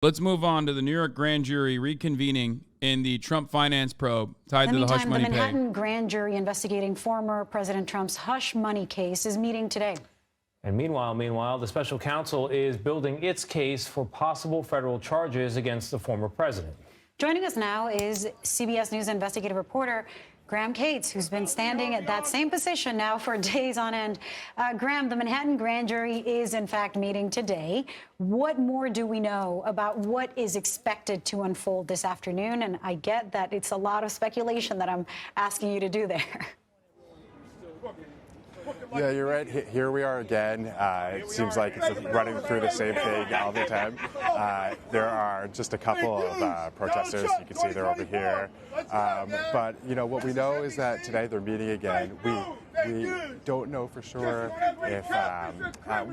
Let's move on to the New York grand jury reconvening in the Trump finance probe tied to the hush money the Manhattan grand jury investigating former President Trump's hush money case is meeting today. And meanwhile, the special counsel is building its case for possible federal charges against the former president. Joining us now is CBS News investigative reporter Graham Cates, who's been standing at that same position now for days on end. Graham, the Manhattan grand jury is in fact meeting today. What more do we know about what is expected to unfold this afternoon? And I get that it's a lot of speculation that I'm asking you to do there. Yeah, you're right. Here we are again. It seems like it's running through the same thing all the time. There are just a couple of protesters. You can see they're over here. But, you know, what we know is that today they're meeting again. We don't know for sure if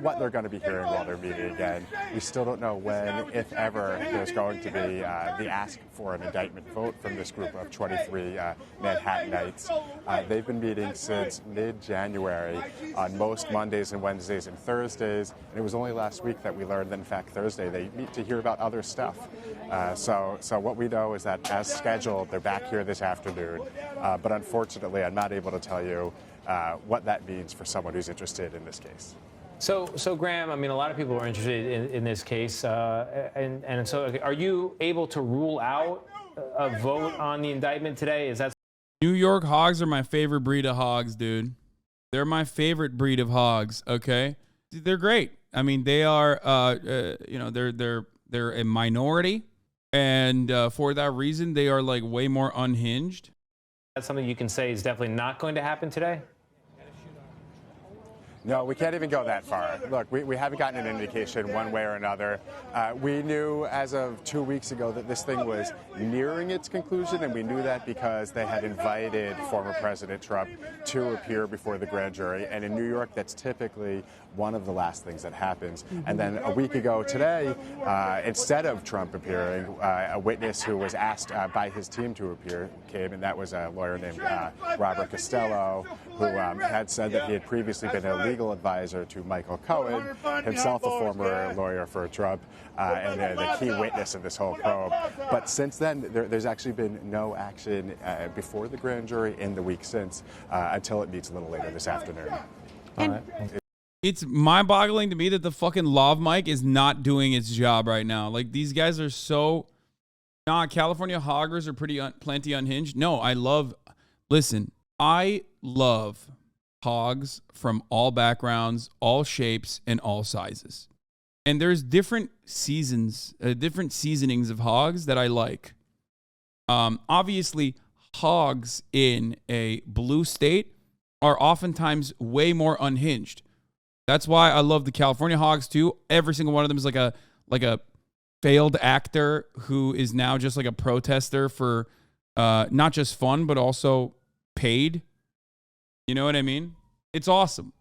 what they're going to be hearing while they're meeting again. We still don't know when, if ever, there's going to be the ask for an indictment vote from this group of 23 Manhattanites. They've been meeting since mid-January on most Mondays and Wednesdays and Thursdays. And it was only last week that we learned that, in fact, Thursday they meet to hear about other stuff. So what we know is that, as scheduled, they're back here this afternoon. But unfortunately, I'm not able to tell you what that means for someone who's interested in this case. So Graham, I mean, a lot of people are interested in this case, and so are you able to rule out a vote on the indictment today? Is that New York hogs are my favorite breed of hogs, dude. They're my favorite breed of hogs. Okay, they're great. I mean, they are, you know, they're a minority, and for that reason, they are like way more unhinged. That's something you can say is definitely not going to happen today? No, we can't even go that far. Look, we haven't gotten an indication one way or another. We knew as of 2 weeks ago that this thing was nearing its conclusion, and we knew that because they had invited former President Trump to appear before the grand jury. And in New York, that's typically one of the last things that happens. And then a week ago today, instead of Trump appearing, a witness who was asked by his team to appear came, and that was a lawyer named Robert Costello, who had said that he had previously been a legal advisor to Michael Cohen, himself a former lawyer for Trump, and the key witness of this whole probe. But since then, there's actually been no action before the grand jury in the week since, until it meets a little later this afternoon. All right. It's mind-boggling to me that the fucking lav mic is not doing its job right now. Like, these guys are so... Nah, California hoggers are plenty unhinged. No, listen, I love hogs from all backgrounds, all shapes, and all sizes. And there's different seasonings of hogs that I like. Obviously, hogs in a blue state are oftentimes way more unhinged. That's why I love the California hogs too. Every single one of them is like a failed actor who is now just like a protester for not just fun, but also paid. You know what I mean? It's awesome.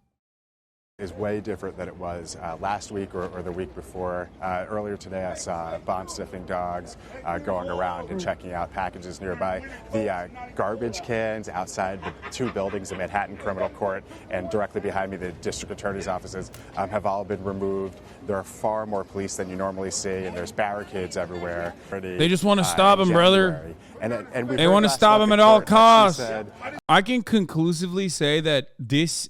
Is way different than it was last week or the week before. Earlier today, I saw bomb-sniffing dogs going around and checking out packages nearby. The garbage cans outside the two buildings, the Manhattan Criminal Court and directly behind me, the district attorney's offices, have all been removed. There are far more police than you normally see, and there's barricades everywhere. They just want to stop him, brother. And they want to stop him at all costs. I can conclusively say that this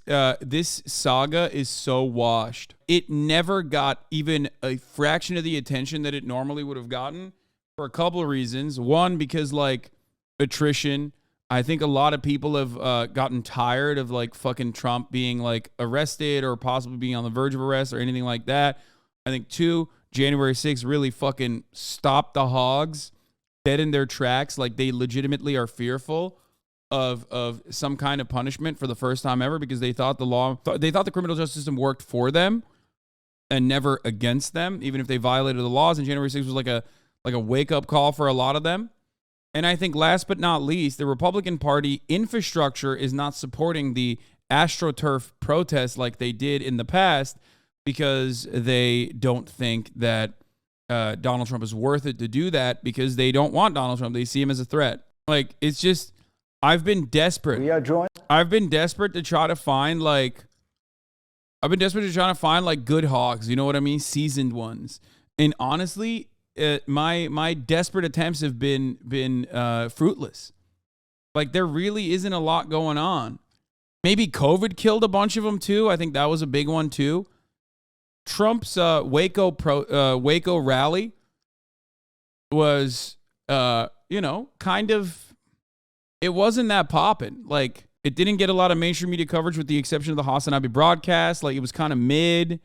saga is so washed. It never got even a fraction of the attention that it normally would have gotten for a couple of reasons. One, because like attrition. I think a lot of people have gotten tired of like fucking Trump being like arrested or possibly being on the verge of arrest or anything like that. I think two, January 6th really fucking stopped the hogs dead in their tracks. Like they legitimately are fearful of some kind of punishment for the first time ever because they thought the criminal justice system worked for them and never against them, even if they violated the laws. And January 6th was like a wake up call for a lot of them. And I think last but not least, the Republican Party infrastructure is not supporting the AstroTurf protests like they did in the past because they don't think that Donald Trump is worth it to do that because they don't want Donald Trump. They see him as a threat. Like, it's just, I've been desperate. I've been desperate to try to find good hogs. You know what I mean? Seasoned ones. And honestly, my desperate attempts have been fruitless. Like, there really isn't a lot going on. Maybe COVID killed a bunch of them too. I think that was a big one too. Trump's Waco rally was, kind of, it wasn't that popping. Like, it didn't get a lot of mainstream media coverage with the exception of the Hassan Abi broadcast. Like, it was kind of mid.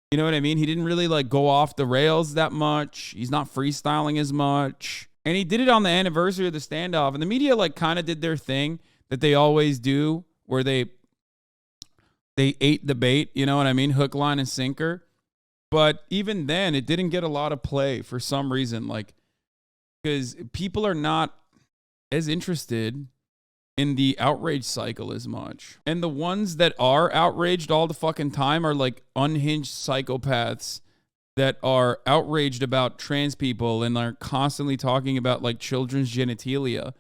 You know what I mean? He didn't really, like, go off the rails that much. He's not freestyling as much. And he did it on the anniversary of the standoff. And the media, like, kind of did their thing that they always do, where they ate the bait, you know what I mean? Hook, line, and sinker. But even then, it didn't get a lot of play for some reason. Like, because people are not as interested in the outrage cycle as much. And the ones that are outraged all the fucking time are like unhinged psychopaths that are outraged about trans people and are constantly talking about like children's genitalia.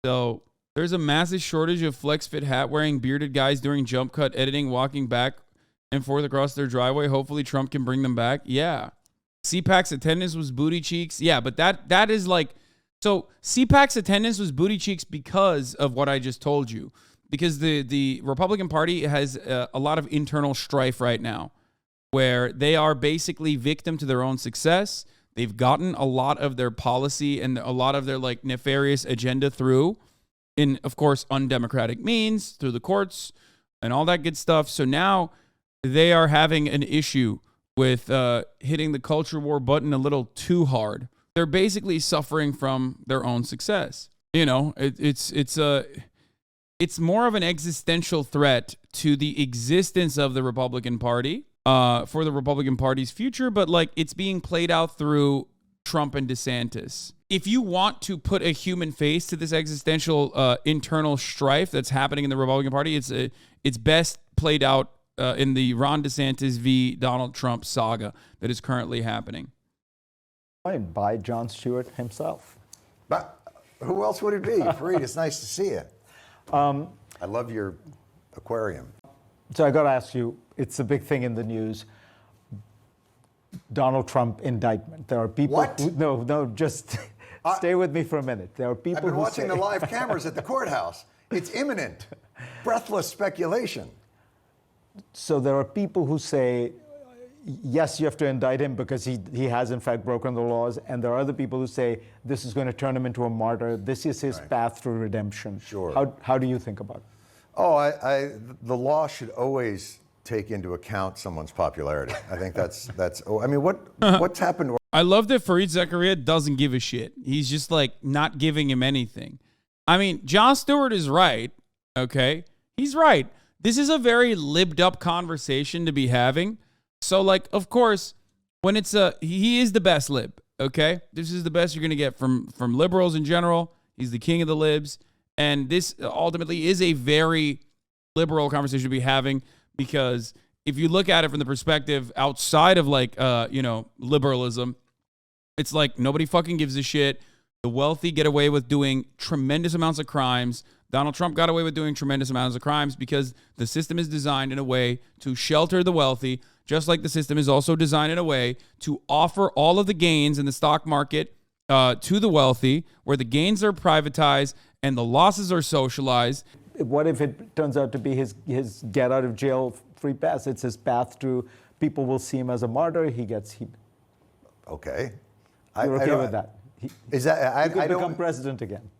So there's a massive shortage of flex fit hat wearing bearded guys during jump cut editing, walking back and forth across their driveway. Hopefully Trump can bring them back. Yeah. CPAC's attendance was booty cheeks. Yeah, but that is like, so CPAC's attendance was booty cheeks because of what I just told you. Because the Republican Party has a lot of internal strife right now where they are basically victim to their own success. They've gotten a lot of their policy and a lot of their like nefarious agenda through in, of course, undemocratic means, through the courts and all that good stuff. So now they are having an issue with hitting the culture war button a little too hard. They're basically suffering from their own success. You know, it's more of an existential threat to the existence of the Republican Party, for the Republican Party's future, but like it's being played out through Trump and DeSantis. If you want to put a human face to this existential internal strife that's happening in the Republican Party, it's best played out in the Ron DeSantis v. Donald Trump saga that is currently happening. By Jon Stewart himself. But who else would it be? Fareed, it's nice to see you. I love your aquarium. So I got to ask you, it's a big thing in the news. Donald Trump indictment. There are people What? No, just stay with me for a minute. There are people I've been who watching say, the live cameras at the courthouse. It's imminent. Breathless speculation. So there are people who say, yes, you have to indict him because he has in fact broken the laws. And there are other people who say this is going to turn him into a martyr. This is his path to redemption. Sure. How do you think about it? Oh, the law should always take into account someone's popularity. I think that's. I mean, what's happened? I love that Fareed Zakaria doesn't give a shit. He's just like not giving him anything. I mean, Jon Stewart is right. Okay, he's right. This is a very libbed up conversation to be having. So, like, of course, when he is the best lib, okay? This is the best you're going to get from liberals in general. He's the king of the libs. And this ultimately is a very liberal conversation to be having because if you look at it from the perspective outside of, like, liberalism, it's like nobody fucking gives a shit. The wealthy get away with doing tremendous amounts of crimes. Donald Trump got away with doing tremendous amounts of crimes because the system is designed in a way to shelter the wealthy, just like the system is also designed in a way to offer all of the gains in the stock market to the wealthy, where the gains are privatized and the losses are socialized. What if it turns out to be his get out of jail free pass? It's his path to, people will see him as a martyr. Okay. You're okay with that? He could become president again.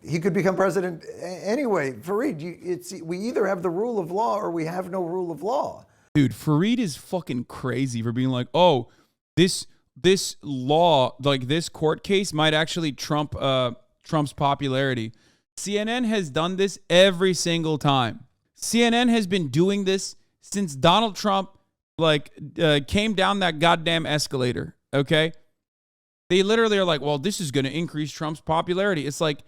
He could become president anyway. Fareed, we either have the rule of law or we have no rule of law. Dude, Fareed is fucking crazy for being like, oh, this law, like this court case might actually trump Trump's popularity. CNN has done this every single time. CNN has been doing this since Donald Trump came down that goddamn escalator, okay? They literally are like, well, this is going to increase Trump's popularity. It's like,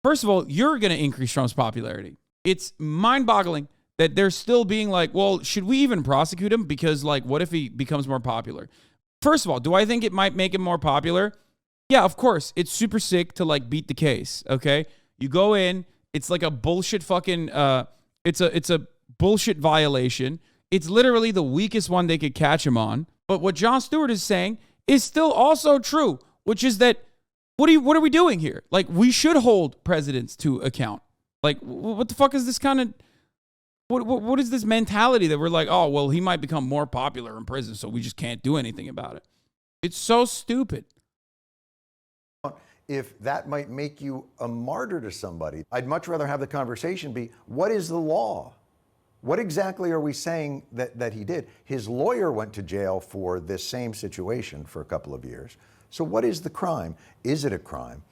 first of all, you're going to increase Trump's popularity. It's mind-boggling that they're still being like, well, should we even prosecute him? Because, like, what if he becomes more popular? First of all, do I think it might make him more popular? Yeah, of course. It's super sick to, like, beat the case, okay? You go in, it's like a bullshit fucking, it's a bullshit violation. It's literally the weakest one they could catch him on. But what Jon Stewart is saying is still also true, which is that what are we doing here? Like, we should hold presidents to account. Like, what the fuck is this kind of what is this mentality that we're like, oh, well, he might become more popular in prison, so we just can't do anything about it. It's so stupid. If that might make you a martyr to somebody, I'd much rather have the conversation be, what is the law? What exactly are we saying that he did? His lawyer went to jail for this same situation for a couple of years. So what is the crime? Is it a crime?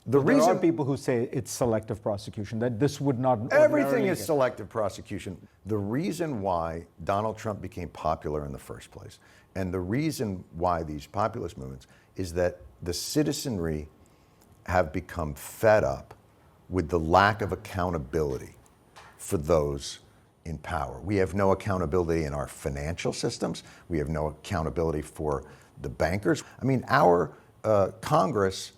There are people who say it's selective prosecution, that this would not... Everything is selective prosecution. The reason why Donald Trump became popular in the first place, and the reason why these populist movements, is that the citizenry have become fed up with the lack of accountability for those in power. We have no accountability in our financial systems. We have no accountability for the bankers. I mean, our Congress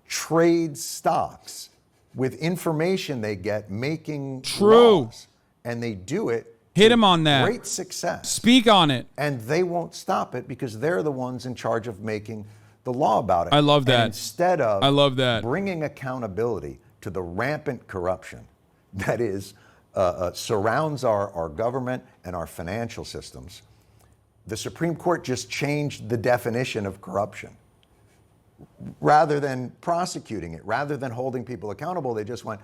trades stocks with information they get making laws, and they do it. Hit him on that. Great success. Speak on it. And they won't stop it because they're the ones in charge of making the law about it. I love that. And instead of I love that. bringing accountability to the rampant corruption that is surrounds our government and our financial systems, the Supreme Court just changed the definition of corruption. Rather than prosecuting it, rather than holding people accountable, they just went,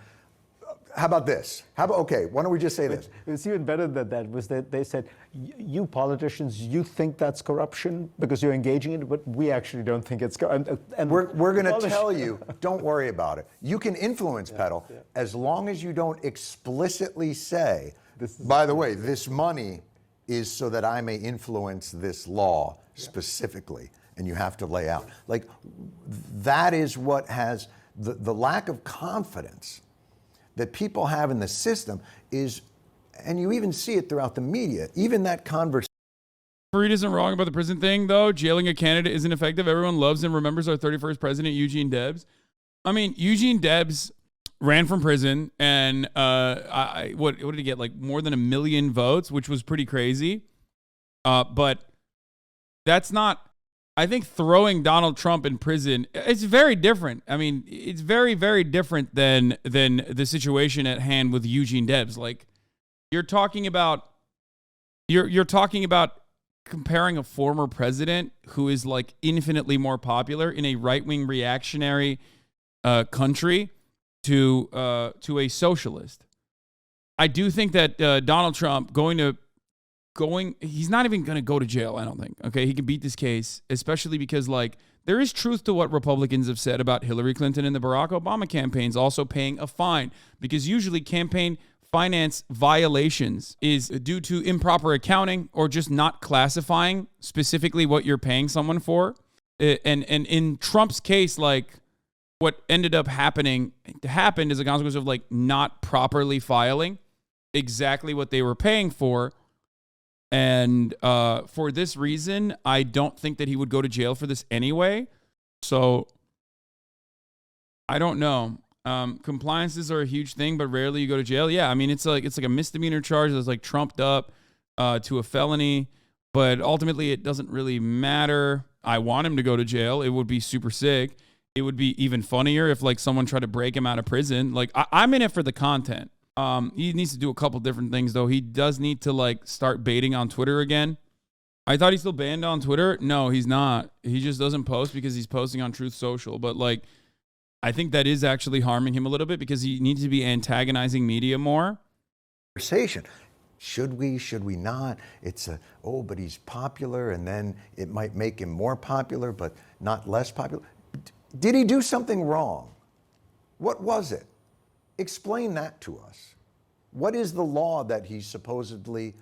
how about this? Okay, why don't we just say this? It was even better than that, was that they said, you politicians, you think that's corruption because you're engaging in it, but we actually don't think it's corruption. And we're going to tell you, don't worry about it. You can influence peddle as long as you don't explicitly say, by the way, this money is so that I may influence this law specifically. And you have to lay out. Like, that is what has the lack of confidence that people have in the system is, and you even see it throughout the media, even that conversation. Fareed isn't wrong about the prison thing, though. Jailing a candidate isn't effective. Everyone loves and remembers our 31st president, Eugene Debs. I mean, Eugene Debs ran from prison, and what did he get? Like more than 1 million votes, which was pretty crazy. But that's not... I think throwing Donald Trump in prison, it's very different. I mean, it's very, very different than the situation at hand with Eugene Debs. Like, you're talking about comparing a former president who is like infinitely more popular in a right-wing reactionary country to a socialist. I do think that Donald Trump he's not even going to go to jail, I don't think. Okay, he can beat this case, especially because, like, there is truth to what Republicans have said about Hillary Clinton and the Barack Obama campaigns also paying a fine, because usually campaign finance violations is due to improper accounting or just not classifying specifically what you're paying someone for. And in Trump's case, like, what ended up happened as a consequence of, like, not properly filing exactly what they were paying for. And for this reason, I don't think that he would go to jail for this anyway. So I don't know. Compliances are a huge thing, but rarely you go to jail. Yeah, I mean, it's like a misdemeanor charge that's like trumped up to a felony, but ultimately it doesn't really matter. I want him to go to jail. It would be super sick. It would be even funnier if like someone tried to break him out of prison. Like I'm in it for the content. He needs to do a couple different things, though. He does need to, like, start baiting on Twitter again. I thought he's still banned on Twitter. No, he's not. He just doesn't post because he's posting on Truth Social. But, like, I think that is actually harming him a little bit because he needs to be antagonizing media more. Conversation. Should we not? It's but he's popular, and then it might make him more popular, but not less popular. Did he do something wrong? What was it? Explain that to us. What is the law that he supposedly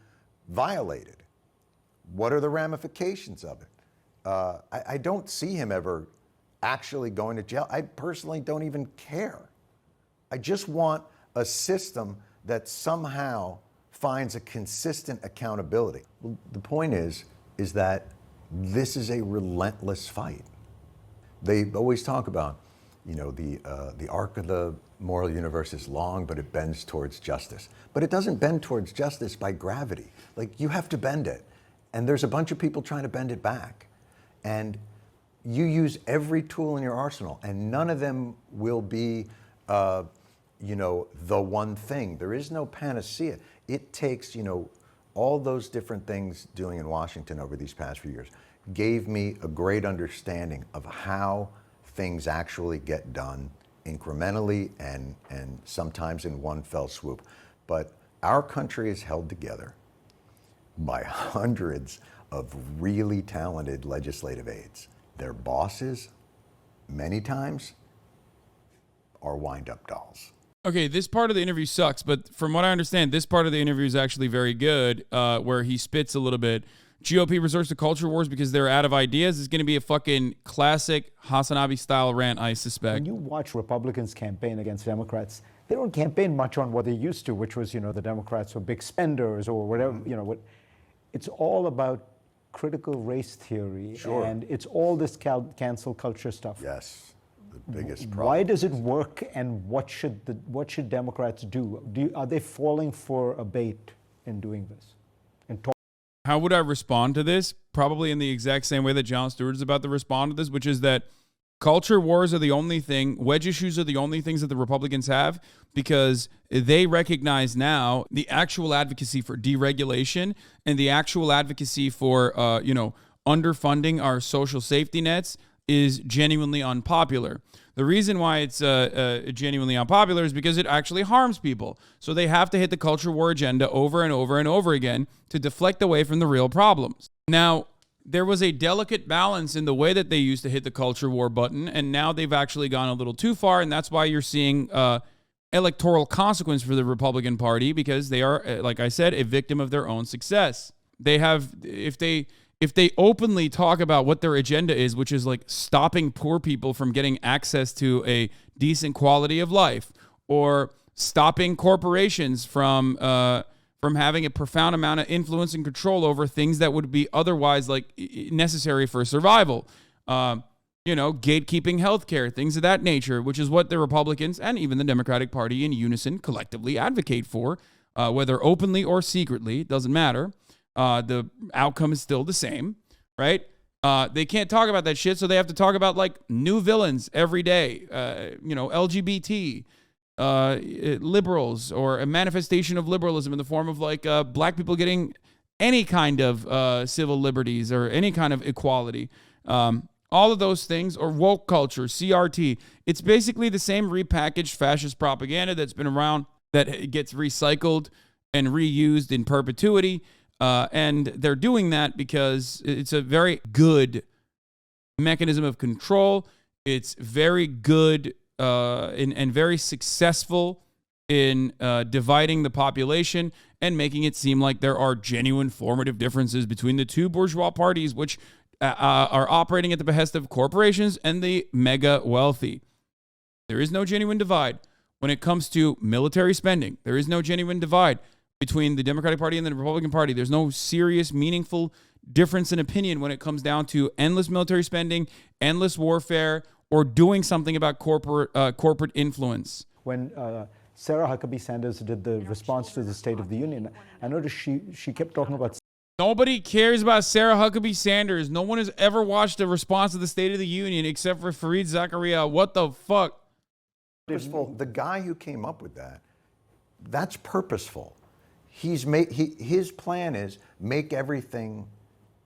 violated? What are the ramifications of it? I don't see him ever actually going to jail. I personally don't even care. I just want a system that somehow finds a consistent accountability. Well, the point is that this is a relentless fight. They always talk about, you know, the arc of the moral universe is long, but it bends towards justice. But it doesn't bend towards justice by gravity. Like, you have to bend it. And there's a bunch of people trying to bend it back. and you use every tool in your arsenal, and none of them will be, the one thing. There is no panacea. It takes, all those different things doing in Washington over these past few years gave me a great understanding of how things actually get done incrementally and sometimes in one fell swoop. But our country is held together by hundreds of really talented legislative aides. Their bosses, many times, are wind-up dolls. Okay, this part of the interview sucks, but from what I understand, this part of the interview is actually very good, where he spits a little bit. GOP resorts to culture wars because they're out of ideas. It's going to be a fucking classic Hasanabi-style rant, I suspect. When you watch Republicans campaign against Democrats, they don't campaign much on what they used to, which was, the Democrats were big spenders or whatever, It's all about critical race theory, Sure. and it's all this cancel culture stuff. Yes, the biggest problem. Why does it work, and what should Democrats do? Are they falling for a bait in doing this? How would I respond to this? Probably in the exact same way that Jon Stewart is about to respond to this, which is that culture wars are the only thing, wedge issues are the only things that the Republicans have, because they recognize now the actual advocacy for deregulation and the actual advocacy for, underfunding our social safety nets is genuinely unpopular. The reason why it's genuinely unpopular is because it actually harms people. So they have to hit the culture war agenda over and over and over again to deflect away from the real problems. Now, there was a delicate balance in the way that they used to hit the culture war button, and now they've actually gone a little too far, and that's why you're seeing electoral consequence for the Republican Party, because they are, like I said, a victim of their own success. They have, if they openly talk about what their agenda is, which is like stopping poor people from getting access to a decent quality of life, or stopping corporations from having a profound amount of influence and control over things that would be otherwise like necessary for survival, gatekeeping healthcare, things of that nature, which is what the Republicans and even the Democratic Party in unison collectively advocate for, whether openly or secretly, doesn't matter. The outcome is still the same, right? They can't talk about that shit, so they have to talk about like new villains every day, LGBT, liberals, or a manifestation of liberalism in the form of like black people getting any kind of civil liberties or any kind of equality. All of those things, or woke culture, CRT. It's basically the same repackaged fascist propaganda that's been around, that gets recycled and reused in perpetuity. And they're doing that because it's a very good mechanism of control. It's very good and very successful in dividing the population and making it seem like there are genuine formative differences between the two bourgeois parties, which are operating at the behest of corporations and the mega wealthy. There is no genuine divide when it comes to military spending. There is no genuine divide between the Democratic Party and the Republican Party. There's no serious, meaningful difference in opinion when it comes down to endless military spending, endless warfare, or doing something about corporate influence. When Sarah Huckabee Sanders did the response to the State of the Union, I noticed she kept talking about... Nobody cares about Sarah Huckabee Sanders. No one has ever watched a response to the State of the Union except for Fareed Zakaria. What the fuck? Purposeful. The guy who came up with that's purposeful. His plan is make everything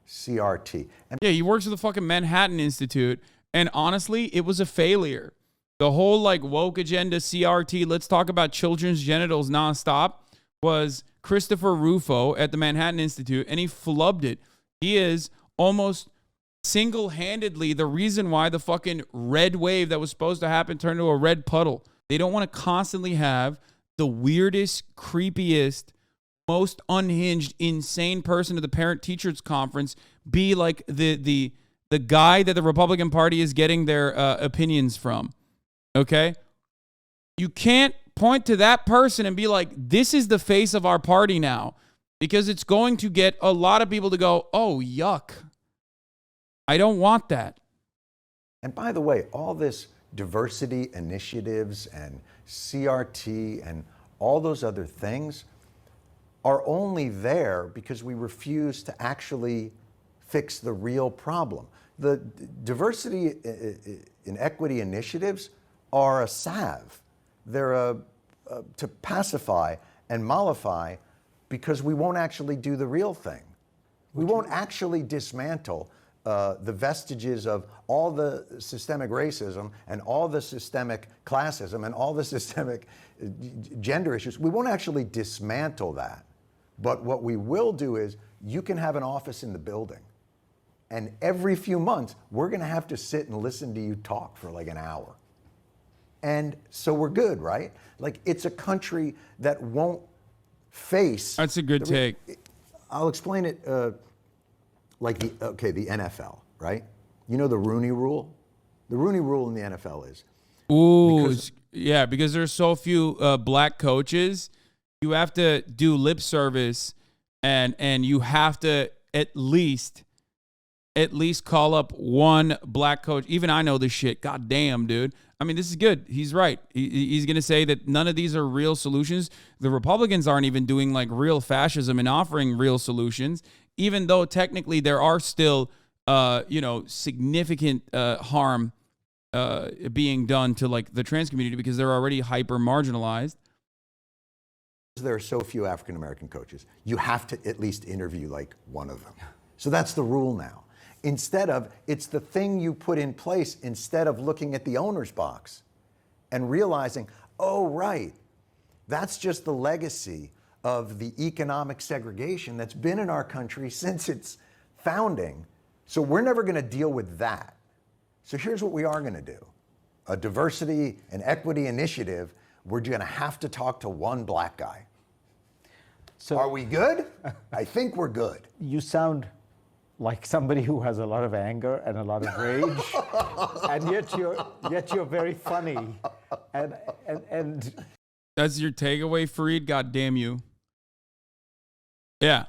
CRT. Yeah, he works at the fucking Manhattan Institute, and honestly, it was a failure. The whole like woke agenda, CRT, let's talk about children's genitals nonstop, was Christopher Rufo at the Manhattan Institute, and he flubbed it. He is almost single-handedly the reason why the fucking red wave that was supposed to happen turned into a red puddle. They don't want to constantly have the weirdest, creepiest, most unhinged, insane person at the parent-teachers conference be like the guy that the Republican Party is getting their opinions from. Okay? You can't point to that person and be like, this is the face of our party now, because it's going to get a lot of people to go, oh, yuck. I don't want that. And by the way, all this diversity initiatives and CRT and all those other things are only there because we refuse to actually fix the real problem. The diversity and equity initiatives are a salve. They're to pacify and mollify, because we won't actually do the real thing. We won't actually dismantle the vestiges of all the systemic racism and all the systemic classism and all the systemic gender issues. We won't actually dismantle that. But what we will do is, you can have an office in the building, and every few months, we're going to have to sit and listen to you talk for like an hour. And so we're good, right? Like, it's a country that won't face. That's a good take. I'll explain it like the NFL, right? You know the Rooney Rule? The Rooney Rule in the NFL is. Because there's so few black coaches, you have to do lip service, and you have to at least call up one black coach. Even I know this shit. God damn, dude. I mean, this is good. He's right. He's going to say that none of these are real solutions. The Republicans aren't even doing like real fascism and offering real solutions, even though technically there are still, significant harm being done to like the trans community, because they're already hyper marginalized. There are so few African-American coaches. You have to at least interview like one of them. So that's the rule now. Instead of, it's the thing you put in place instead of looking at the owner's box and realizing, oh, right, that's just the legacy of the economic segregation that's been in our country since its founding. So we're never going to deal with that. So here's what we are going to do. A diversity and equity initiative. We're going to have to talk to one black guy. So are we good? I think we're good. You sound like somebody who has a lot of anger and a lot of rage, and yet you're very funny. And that's your takeaway, Fareed? God damn you. Yeah.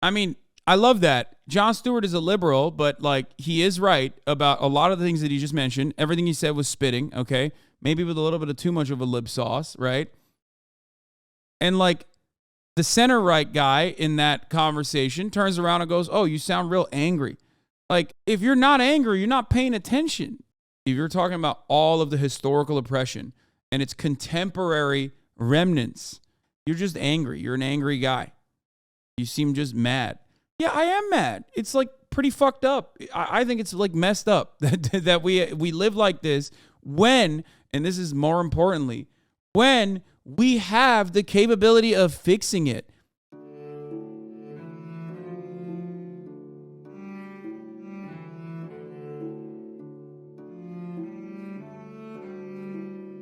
I mean, I love that. Jon Stewart is a liberal, but like, he is right about a lot of the things that he just mentioned. Everything he said was spitting, okay? Maybe with a little bit of too much of a lip sauce, right? And like, the center right guy in that conversation turns around and goes, oh, you sound real angry. Like, if you're not angry, you're not paying attention. If you're talking about all of the historical oppression and its contemporary remnants, you're just angry. You're an angry guy. You seem just mad. Yeah, I am mad. It's like pretty fucked up. I think it's like messed up that we live like this when, and this is more importantly, when we have the capability of fixing it.